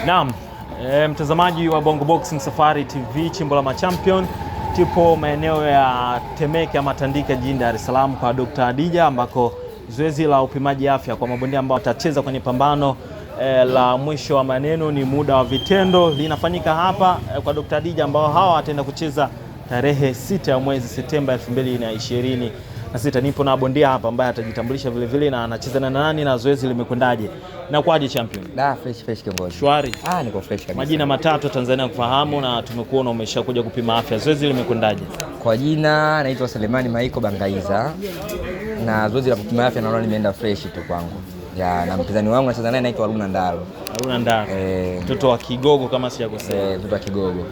Naam, mtazamaji wa Bongo Boxing Safari TV, Chimbo la Machampion, tipo maeneo ya Temeke ama Tandika jijini Dar es Salaam kwa Dr. Hadija, ambako zoezi la upimaji afya kwa mabondia ambao watacheza kwenye pambano la mwisho wa maneno ni muda wa vitendo linafanyika hapa kwa Dr. Hadija, ambao hawa wataenda kucheza tarehe 6 ya mwezi Septemba 2026. Nipo na bondia hapa ambaye atajitambulisha vile vile na anacheza na nani na zoezi limekwendaje. Na kwaje champion? Fresh kiongozi. Shwari. Niko fresh kabisa. Majina matatu Tanzania kufahamu, na tumekuona umeshakuja kupima afya. Zoezi limekwendaje? Kwa jina naitwa Selemani Maiko Bangaiza. Na zoezi la kupima afya naona limeenda fresh tu kwangu. Na mpinzani wangu nacheza naye anaitwa Haruna Ndaro. Haruna Ndaro. Mtoto wa Kigogo kama sijakosea. Mtoto wa Kigogo.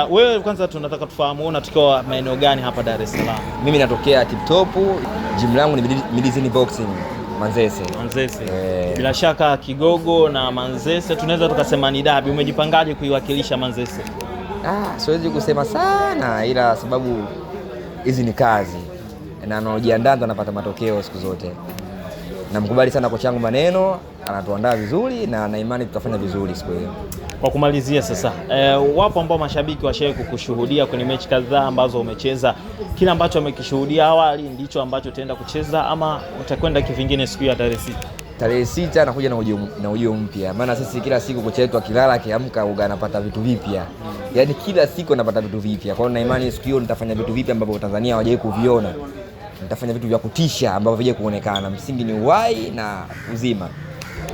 Wewe kwanza tunataka tufahamu unatokea maeneo gani hapa Dar es Salaam? Mimi natokea Tip Top, gym langu ni Midizini Boxing, Manzese. Bila shaka Kigogo na Manzese tunaweza tukasema ni dabi. Umejipangaje kuiwakilisha Manzese? Siwezi kusema sana, ila sababu hizi ni kazi na anaojiandaa ndo anapata matokeo siku zote. Namkubali sana kocha wangu Maneno, anatuandaa vizuri na na imani tutafanya vizuri siku hiyo. Kwa kumalizia sasa, wapo ambao mashabiki washawahi kukushuhudia kwenye mechi kadhaa ambazo umecheza. Kile ambacho wamekishuhudia awali ndicho ambacho utaenda kucheza ama utakwenda kivingine siku ya tarehe 6? Tarehe 6 nakuja na ujio mpya. Maana sisi kila siku kocha wetu akilala akiamka uga anapata vitu vipya. Yaani kila siku anapata vitu vipya. Kwa hiyo na imani siku hiyo nitafanya vitu vipya ambavyo Tanzania hawajawahi kuviona. Nitafanya vitu vya kutisha ambavyo vije kuonekana. Msingi ni uhai na uzima.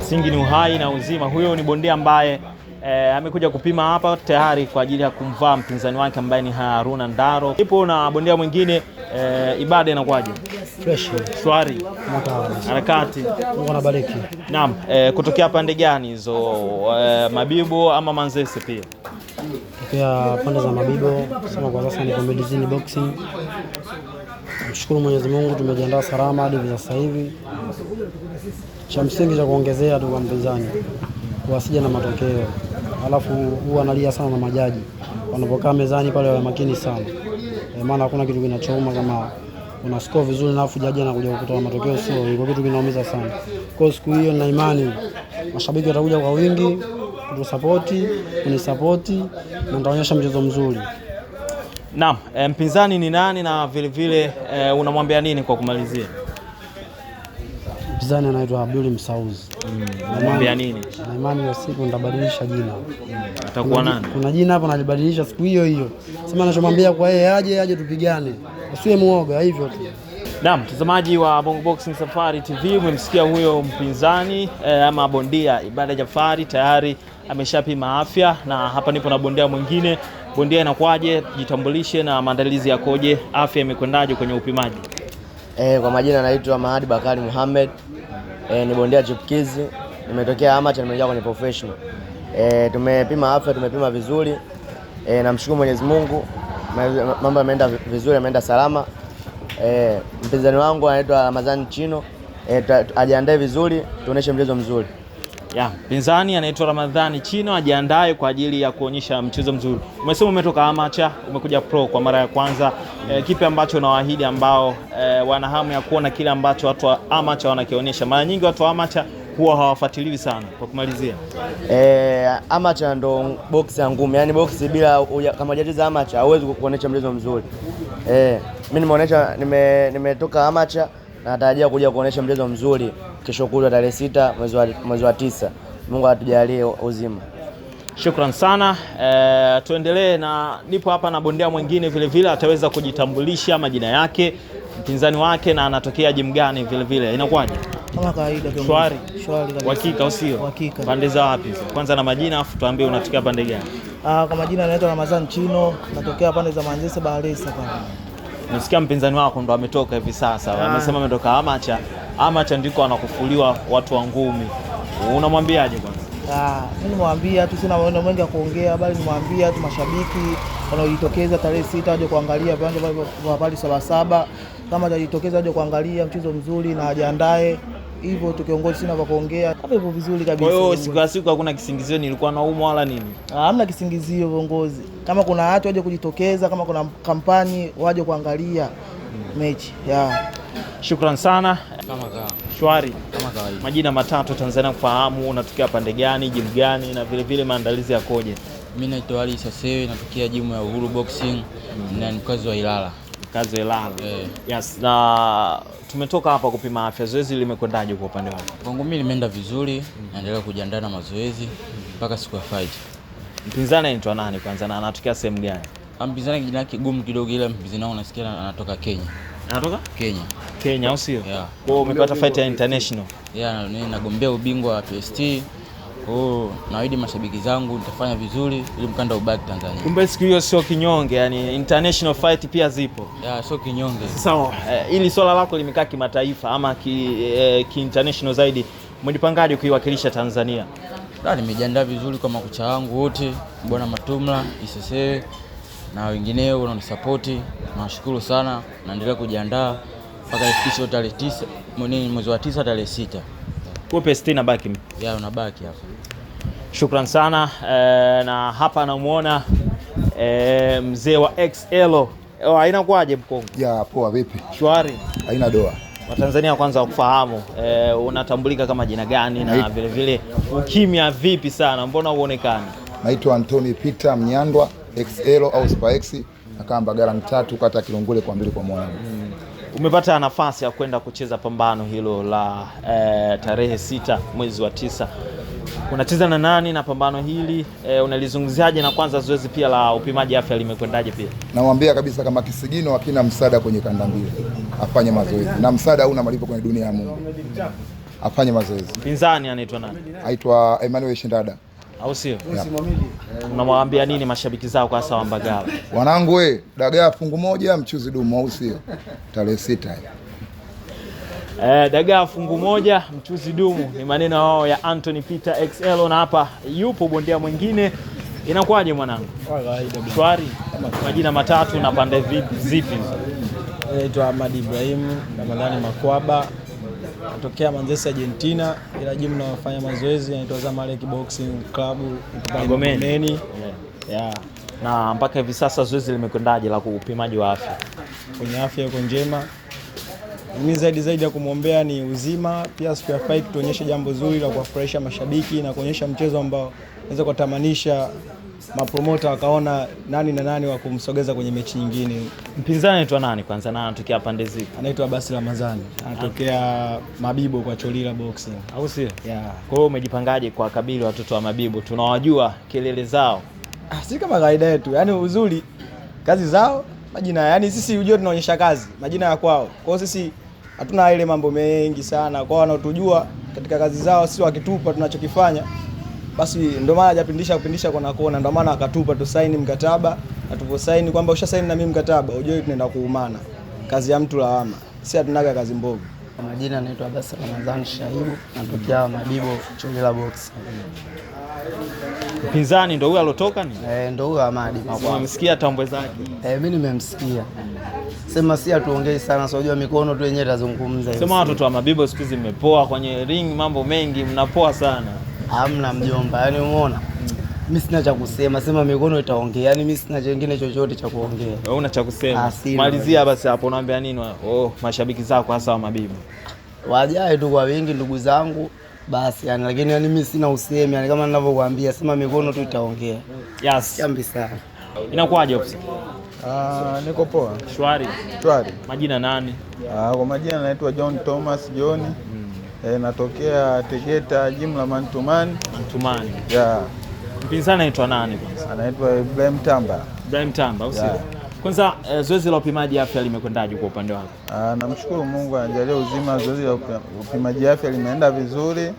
Msingi ni uhai na uzima. Huyo ni bondia ambaye amekuja kupima hapa tayari kwa ajili ya kumvaa mpinzani wake ambaye ni Haruna Ndaro. Ipo na bondia mwingine Ibada, inakwaje? Fresh. Shwari. Harakati. Mungu anabariki. Naam, kutokea pande gani hizo? Mabibo ama Manzese pia? Kutokea pande za Mabibo. Sema kwa sasa ni Midizini Boxing. Mshukuru Mwenyezi Mungu tumejiandaa salama hadi sasa hivi. Cha msingi cha kuongezea tu kwa mpinzani wasije na matokeo. Alafu huwa analia sana na majaji wanapokaa mezani pale, wa makini sana. Maana hakuna kitu kinachouma kama una score vizuri na afu jaji anakuja kukutoa matokeo sio hivyo, kitu kinaumiza sana. Kwa siku hiyo na imani mashabiki watakuja kwa wingi kunisapoti na nitaonyesha mchezo mzuri. Naam, mpinzani ni nani na vile vile unamwambia nini kwa kumalizia? Mpinzani anaitwa Abdul Msauzi. Unamwambia nini? Na imani ya siku nitabadilisha jina. Atakuwa nani? Kuna jina hapo nalibadilisha siku hiyo. Sema anachomwambia kwa yeye aje tupigane. Usiwe muoga hivyo tu. Naam, mtazamaji wa Bongo Boxing Safari TV, umemsikia huyo mpinzani ama bondia Ibada Jafari tayari ameshapima afya, na hapa nipo na bondia mwingine. Bondia, inakwaje? Jitambulishe na maandalizi yakoje? Afya imekwendaje kwenye upimaji? Kwa majina naitwa Mahadi Bakari Muhammad. Ni bondia chipukizi. Nimetokea amateur nimeingia kwenye professional. Tumepima afya, tumepima vizuri. Namshukuru Mwenyezi Mungu. Mambo yameenda vizuri, yameenda salama. Mpinzani wangu anaitwa Ramadhani Chino. Ajiandae vizuri, tuoneshe mchezo mzuri. Mpinzani anaitwa Ramadhani Chino, ajiandae kwa ajili ya kuonyesha mchezo mzuri. Umesema umetoka amateur, umekuja pro kwa mara ya kwanza. Kipi ambacho unawaahidi ambao wana hamu ya kuona kile ambacho watu wa amateur wanakionyesha? Mara nyingi watu wa amateur huwa hawafuatiliwi sana. Kwa kumalizia, amateur ndo box ya ngumu. Yaani box bila kama hujacheza amateur hauwezi kuonyesha mchezo mzuri. Mimi nimeonyesha, nimetoka amateur na natarajia kuja kuonyesha mchezo mzuri kesho kutwa tarehe 6 mwezi wa 9. Mungu atujalie uzima. Shukran sana. Tuendelee, na nipo hapa na bondia mwingine vile vile, ataweza kujitambulisha majina yake, mpinzani wake na anatokea gym gani vile vile. Inakwaje? Kama kawaida tu. Shwari. kabisa. Hakika au sio? Hakika. Pande za wapi? Kwanza na majina afu tuambie unatokea pande gani? Kwa majina naitwa Ramadhani Chino, natokea pande za Manzese Baharesa pale. Nasikia mpinzani wako ndo ametoka hivi sasa. Amesema ametoka amateur. Amateur ndiko anakufuliwa watu wa ngumi. Unamwambiaje kwanza? Mimi nimwambia tu, sina maneno mengi ya kuongea, bali nimwambia tu mashabiki wanaojitokeza tarehe 6 waje kuangalia viwanja vya pale Sabasaba. Kama atajitokeza waje kuangalia mchezo mzuri na ajiandae. Hivyo tukiongozi sina kwa kuongea. Hapo ipo vizuri kabisa. Kwa hiyo siku hakuna kisingizio nilikuwa naumwa wala nini? Hamna kisingizio viongozi. Kama kuna watu waje kujitokeza, kama kuna kampani waje kuangalia mechi. Shukran sana. Kama Shwari. Kama kawaida. Majina matatu Tanzania kufahamu, unatokea pande gani, jimu gani, na vile vile maandalizi yakoje? Mimi naitwa Ali Sasewe, natokea jimu ya Uhuru Boxing na mkazi wa Ilala. Kazi ya Ilala. Yes, na tumetoka hapa kupima afya. Zoezi limekwendaje kwa upande wako? Kwangu mimi limeenda vizuri, naendelea kujiandaa na mazoezi mpaka siku ya fight. Mpinzani anaitwa nani kwanza na anatokea sehemu gani? Mpinzani jina lake gumu kidogo, ile mpinzani wangu nasikia anatoka Kenya. Anatoka? Kenya au sio? Yeah. Kwa hiyo umepata fight ya international. Yeah, nagombea ubingwa wa PST. Naahidi mashabiki zangu nitafanya vizuri ili mkanda ubaki Tanzania. Kumbe siku hiyo sio kinyonge, yani international fight pia zipo. Yeah, sio kinyonge. Sawa, ili swala lako limekaa kimataifa ama international zaidi, umejipangaje kuiwakilisha Tanzania? Nimejiandaa vizuri kwa makocha wangu wote, Bwana Matumla, Isasewe na wengineo wanaonisupport. Nashukuru sana, naendelea kujiandaa mpaka ifikishe tarehe 9 mwezi wa 9 tarehe 6. Kwa PST na baki. Yeah, unabaki hapa. Shukran sana. Na hapa namuona mzee wa XL. Haina kwaje Mkongo? Ya poa, vipi? Shwari. Haina doa. Watanzania kwanza wakufahamu, unatambulika kama jina gani na vile vile ukimya vipi sana, mbona uonekani? Naitwa Anthony Peter Mnyandwa, XL au Super X, nakaa Mbagala 3 kata Kilongole kwa 2 kwa mwanangu. Umepata nafasi ya kwenda kucheza pambano hilo la tarehe 6 mwezi wa 9. Unacheza na nani na pambano hili unalizungumziaje, na kwanza zoezi pia la upimaji afya limekwendaje pia? Namwambia kabisa kama Kisigino hakina msaada kwenye kanda mbili, afanye mazoezi. Na msaada hauna malipo kwenye dunia ya Mungu. Afanye mazoezi. Pinzani anaitwa nani? Aitwa Emmanuel Shindada. Au sio? Unamwambia nini mashabiki zao kwa hasa wa Mbagala? Wanangu dagaa fungu moja, mchuzi dumu, au sio? Tarehe 6. Dagaa fungu moja, mchuzi dumu, ni maneno yao ya Anthony Peter XL. Na hapa yupo bondia mwingine. Inakuwaje mwanangu? Shwari. Majina matatu na pande zipi? Naitwa Ahmad Ibrahim Ramadhani Makwaba, natokea Manchester Argentina, ila jimu nafanya mazoezi naitwa Zamalek Boxing Club Magomeni. Yeah. Na mpaka hivi sasa zoezi limekwendaje la upimaji wa afya? Kwenye afya yuko njema. Mimi zaidi ya kumwombea ni uzima, pia siku ya fight tuonyeshe jambo zuri la kuwafurahisha mashabiki na kuonyesha mchezo ambao naweza kutamanisha mapromota wakaona nani na nani wa kumsogeza kwenye mechi nyingine. Mpinzani anaitwa nani kwanza na anatokea pande zipi? Anaitwa Basi Ramazani, anatokea Mabibo kwa Cholila Boxing. Au sio? Yeah. Kwa hiyo umejipangaje kwa kabili watoto wa Mabibo? Tunawajua kelele zao. Si kama kawaida yetu, yani uzuri kazi zao, majina, yani sisi ujue tunaonyesha kazi, majina ya kwao. Kwa hiyo sisi hatuna ile mambo mengi sana, kwa wanaotujua katika kazi zao, sisi wakitupa tunachokifanya basi ndio maana hajapindisha kona kona, ndio maana akatupa tusaini mkataba, na tuposaini kwamba ushasaini na mimi mkataba, ujue tunaenda kuumana. Kazi ya mtu lawama, si hatunaga kazi mbovu. Kwa majina anaitwa Basi Ramazani Shaibu, natokea Mabibo Cholila Box. Mpinzani ndio huyo alotoka ni? Ndio huyo Ahmad Makwaba. Umemsikia tambwe zake? Mimi nimemsikia. Sema si atuongei sana, so unajua mikono tu yenyewe tazungumza. Sema watoto wa Mabibo siku hizi mmepoa kwenye ring, mambo mengi mnapoa sana. Hamna mjomba, yani umeona? Mimi sina cha kusema, sema mikono itaongea. Yani mimi sina kingine chochote cha kuongea. Wewe una cha kusema? Malizia basi hapo, unaambia nini mashabiki zako hasa wa Mabibo? Wajae tu kwa wingi ndugu zangu basi, yani lakini yani mimi sina usemi, yani kama ninavyokuambia, sema mikono tu itaongea. Yes. Chambi sana. Inakuwaje ofisa? Niko poa. Shwari. Shwari. Majina nani? Kwa majina naitwa John Thomas John. Natokea Tegeta jimla Mantumani. Mantumani. Yeah. Mpinzani anaitwa nani kwanza? Anaitwa Ibrahim Tamba. Ibrahim Tamba, au sio? Kwanza zoezi la upimaji afya limekwendaje kwa upande wako? Namshukuru Mungu anajalia uzima, zoezi la upimaji afya limeenda vizuri.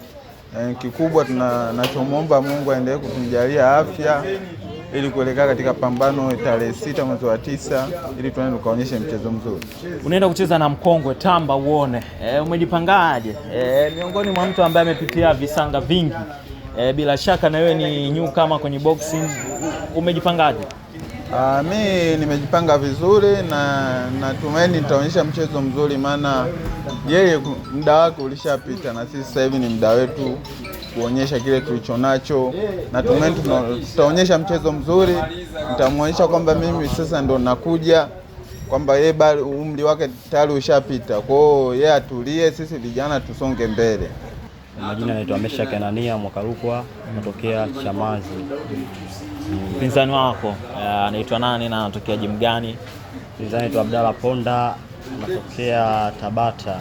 Kikubwa tunachomomba Mungu aendelee kutujalia afya ili kuelekea katika pambano tarehe 6 mwezi wa 9 ili tuende tukaonyeshe mchezo mzuri. Unaenda kucheza na mkongwe Tamba uone. Umejipangaje? Miongoni mwa mtu ambaye amepitia visanga vingi. Bila shaka na wewe ni new kama kwenye boxing. Umejipangaje? Mimi nimejipanga vizuri na natumaini nitaonyesha mchezo mzuri, maana yeye muda wake ulishapita na sisi sasa hivi ni muda wetu kuonyesha kile tulicho nacho. Natumaini tutaonyesha mchezo mzuri, nitamuonyesha kwamba mimi sasa ndo nakuja kwamba yeye bado umri wake tayari ushapita. Kwa hiyo yeye atulie, sisi vijana tusonge mbele. Majina naitwa Meshak Anania Mwakalukwa, natokea Chamazi. Mpinzani wako anaitwa nani na anatokea jimu gani? Mpinzani naitwa Abdalla Ponda, anatokea Tabata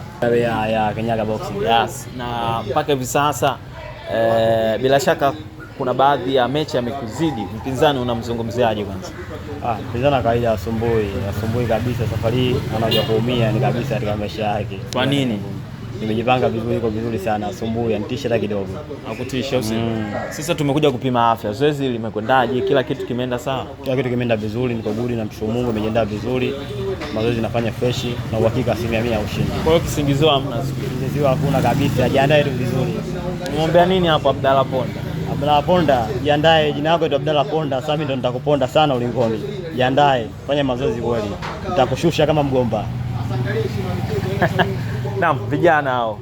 ya Kenyaga Boxing. Yes. Na mpaka hivi sasa bila shaka kuna baadhi ya mechi amekuzidi. Mpinzani unamzungumziaje kwanza? Mpinzani kawaida asumbui kabisa. Safari hii anakuja kuumia ni kabisa katika maisha yake. Kwa nini? Nimejipanga vizuri, iko vizuri sana, asumbui anitisha hata kidogo. Hakutisha usiku. Sasa tumekuja kupima afya. Zoezi limekwendaje? Kila kitu kimeenda sawa? Kila kitu kimeenda vizuri, niko good na mshukuru Mungu, nimejiandaa vizuri. Mazoezi nafanya fresh na uhakika 100% ya ushindi. Kwa hiyo kisingizio hamna? Kisingizio hakuna kabisa, jiandae tu vizuri. Muombea nini hapo Abdalla Ponda? Abdalla Ponda, jiandae, jina lako ni Abdalla Ponda, sasa mimi ndo nitakuponda sana ulingoni. Jiandae, fanya mazoezi kweli. Nitakushusha kama mgomba. Naam, vijana hao